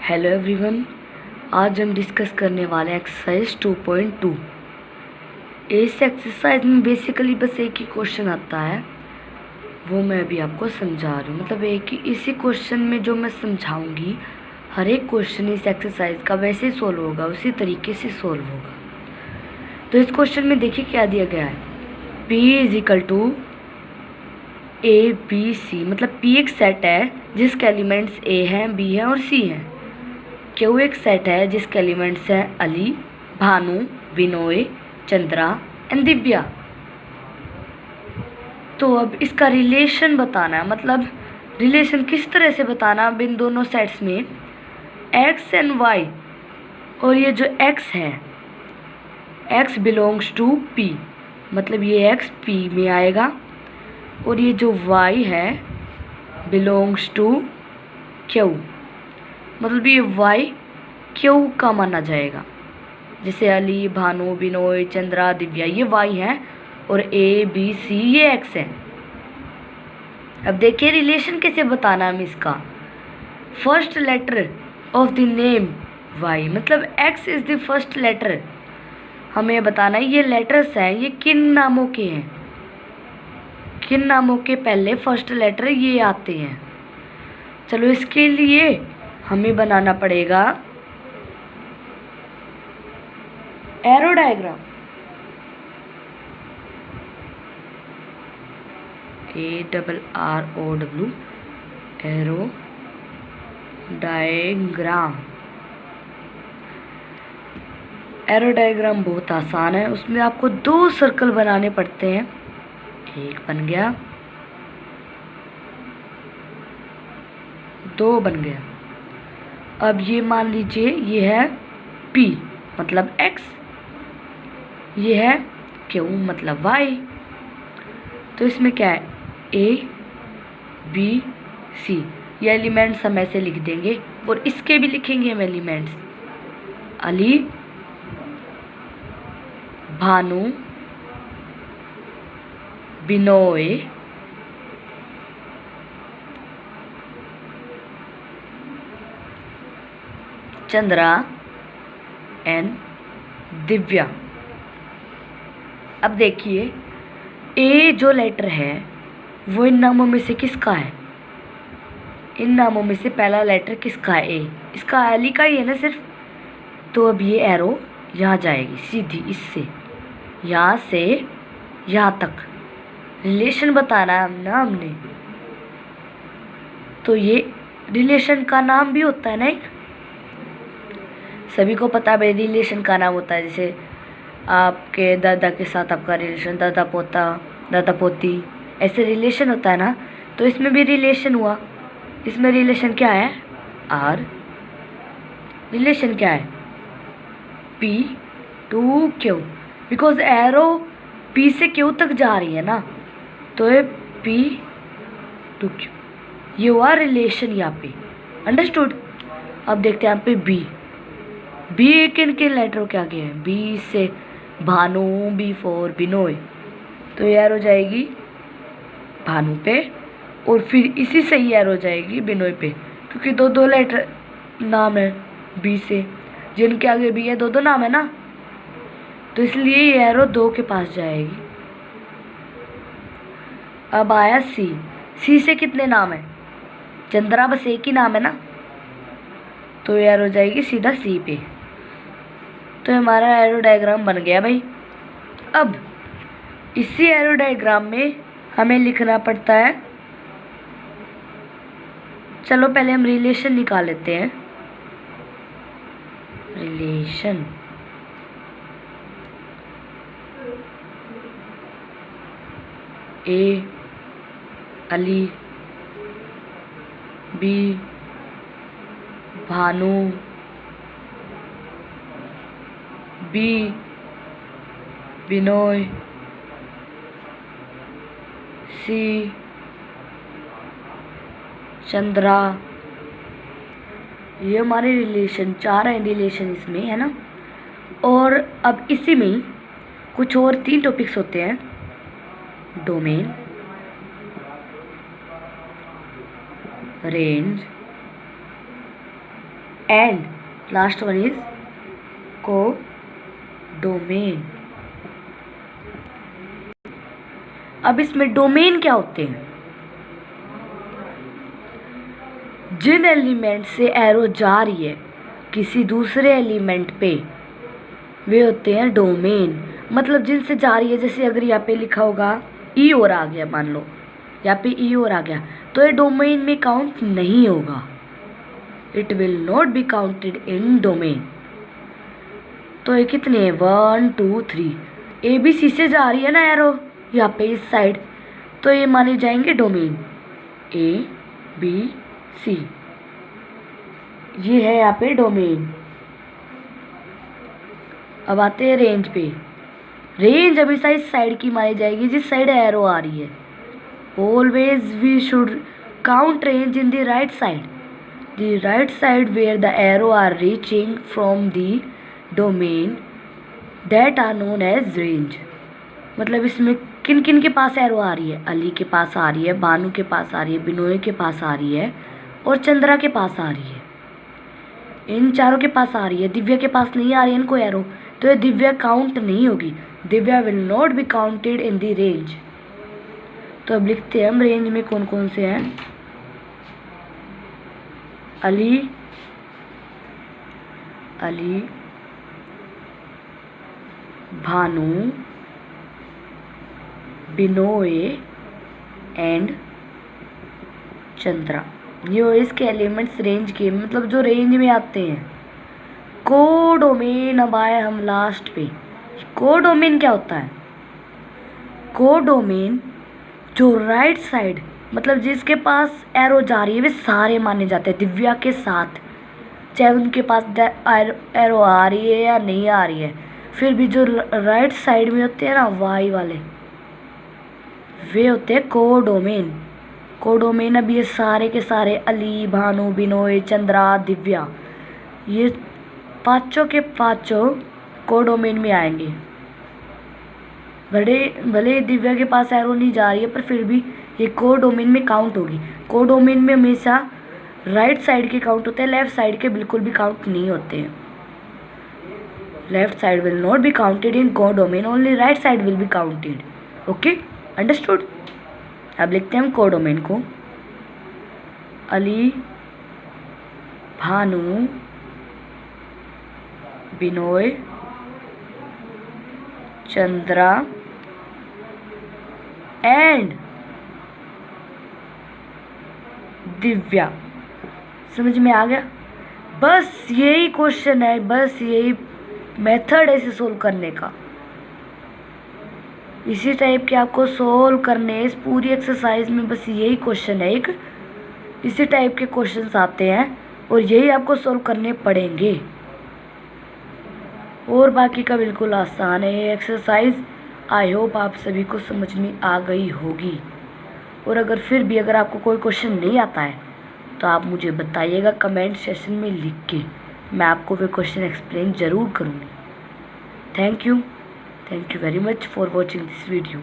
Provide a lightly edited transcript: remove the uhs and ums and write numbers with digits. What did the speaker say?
Hello everyone, आज हम discuss करने वाले हैं एक्सरसाइज 2.2। इस एक्सरसाइज में बेसिकली बस एक ही क्वेश्चन आता है, वो मैं अभी आपको समझा रही हूँ। मतलब एक ही इसी क्वेश्चन में जो मैं समझाऊंगी, हर एक क्वेश्चन इस एक्सरसाइज का वैसे ही सोल्व होगा, उसी तरीके से सोल्व होगा। तो इस क्वेश्चन में देखिए क्या दिया गया है, P = ABC। मतलब P एक सेट है जिसके एलिमेंट्स A हैं, B हैं और C हैं। Q एक सेट है जिसके एलिमेंट्स हैं अली, भानु, बिनोय, चंद्रा एंड दिव्या। तो अब इसका रिलेशन बताना है, मतलब रिलेशन किस तरह से बताना अब इन दोनों सेट्स में x एंड y। और ये जो x है, x बिलोंग्स टू P, मतलब ये x P में आएगा। और ये जो y है बिलोंग्स टू Q, मतलब ये y Q का माना जाएगा। जैसे अली, भानु, बिनोय, चंद्रा, दिव्या ये y है और A B C ये x है। अब देखिए रिलेशन कैसे बताना हम इसका। First letter of the name y, मतलब x is the first letter. हमें बताना है ये लेटर्स हैं, ये किन नामों के हैं, किन नामों के पहले फर्स्ट लेटर ये आते हैं। चलो इसके लिए हमें बनाना पड़ेगा arrow diagram. ARROW, arrow diagram. Arrow diagram बहुत आसान है, उसमें आपको 2 सर्कल बनाने पड़ते हैं। एक बन गया, 2 बन गया। अब ये मान लीजिए ये है P मतलब x, ये है Q मतलब y। तो इसमें क्या है A B C, ये एलिमेंट्स हम ऐसे लिख देंगे। और इसके भी लिखेंगे हम एलिमेंट्स, अली, भानु, बिनोय, चंद्रा एंड दिव्या। अब देखिए ए जो लेटर है वो इन नामों में से किसका है, इन नामों में से पहला लेटर किसका है, ए। इसका अली का ही है ना सिर्फ। तो अब ये एरो यहाँ जाएगी सीधी, इससे यहाँ से यहाँ तक रिलेशन बताना है ना हमने। तो ये रिलेशन का नाम भी होता है ना एक, सभी को पता है भाई रिलेशन का नाम होता है। जैसे आपके दादा के साथ आपका रिलेशन, दादा पोता, दादा पोती, ऐसे रिलेशन होता है ना। तो इसमें भी रिलेशन हुआ, इसमें रिलेशन क्या है R, रिलेशन क्या है P to Q, because arrow P से Q तक जा रही है ना। तो ये P to Q, ये हुआ रिलेशन यहाँ पे, अंडरस्टूड। अब देखते हैं यहाँ पे B किन किन लेटरों के आगे है। B से भानु, B फॉर बिनोय, तो ये एरो जाएगी भानु पे और फिर इसी से ही एरो जाएगी बिनोय पे, क्योंकि दो लेटर नाम है B से, जिनके आगे B है, दो नाम है ना। तो इसलिए ये एरो 2 के पास जाएगी। अब आया C से कितने नाम है, चंद्रा बस एक ही नाम है ना। तो ये एरो जाएगी सीधा C पे। तो हमारा एरो डायग्राम बन गया भाई। अब इसी एरो डायग्राम में हमें लिखना पड़ता है, चलो पहले हम रिलेशन निकाल लेते हैं। Relation A Ali, B Bhanu, B Binoy, C Chandra. ये हमारे रिलेशन 4 हैं, रिलेशन इसमें है ना। और अब इसी में कुछ और 3 टॉपिक्स होते हैं, domain, range and last one is को डोमेन। अब इसमें डोमेन क्या होते हैं? जिन एलिमेंट से एरो जा रही है किसी दूसरे एलिमेंट पे, वे होते हैं डोमेन। मतलब जिनसे जा रही है, जैसे अगर यहाँ पे लिखा होगा ई और आ गया, मान लो यहाँ पे ई और आ गया, तो ये डोमेन में काउंट नहीं होगा। It will not be counted in domain. तो ये कितने हैं? 1 2 3। ए बी सी से जा रही है ना एरो यहाँ पे इस साइड, तो ये माने जाएंगे डोमेन। ए बी सी, ये है यहाँ पे डोमेन। अब आते हैं रेंज पे। रेंज हमेशा इस साइड की मानी जाएगी जिस साइड एरो आ रही है। Always we should count range in the right side, the right side where the arrow are reaching from the domain that are known as range. मतलब इसमें किन किन के पास एरो आ रही है? अली के पास आ रही है, बानू के पास आ रही है, बिनोय के पास आ रही है और चंद्रा के पास आ रही है। इन चारों के पास आ रही है, दिव्या के पास नहीं आ रही है इनको एरो, तो ये दिव्या काउंट नहीं होगी। Divya will not be counted in the range. तो अब लिखते हैं हम रेंज में कौन कौन से हैं। अली, अली, भानु, बिनोय एंड चंद्रा। ये इसके एलिमेंट्स रेंज के, मतलब जो रेंज में आते हैं। कोडोमेन। अब आए हम लास्ट पे। कोडोमेन क्या होता है? कोडोमेन जो राइट साइड, मतलब जिसके पास एरो जा रही है वे सारे माने जाते हैं दिव्या के साथ, चाहे उनके पास एरो आ रही है या नहीं आ रही है। फिर भी जो राइट साइड में होते हैं ना वाई वाले, वे होते हैं कोडोमेन। कोडोमेन। अब ये सारे के सारे अली, भानु, बिनोय, चंद्रा, दिव्या, ये पांचों के पांचों कोडोमेन में आएंगे। भले दिव्या के पास एरो नहीं जा रही है, पर फिर भी ये कोडोमेन में काउंट होगी। कोडोमेन में हमेशा राइट साइड के काउंट होते हैं, लेफ्ट साइड के बिल्कुल भी काउंट नहीं होते हैं। Left side will not be counted in codomain, only right side will be counted. Okay, understood. अब लिखते हैं हम कोडोमेन को। अली, भानु, बिनोय, चंद्रा एंड दिव्या। समझ में आ गया? बस यही क्वेश्चन है, बस यही मेथड है इसे सोल्व करने का। इसी टाइप के आपको सोल्व करने इस पूरी एक्सरसाइज में बस यही क्वेश्चन है, एक इसी टाइप के क्वेश्चंस आते हैं और यही आपको सोल्व करने पड़ेंगे। और बाकी का बिल्कुल आसान है ये एक्सरसाइज। आई होप आप सभी को समझ में आ गई होगी। और अगर फिर भी अगर आपको कोई क्वेश्चन नहीं आता है तो आप मुझे बताइएगा कमेंट सेक्शन में लिख के, मैं आपको वो क्वेश्चन एक्सप्लेन ज़रूर करूँगी। Thank you very much for watching this video.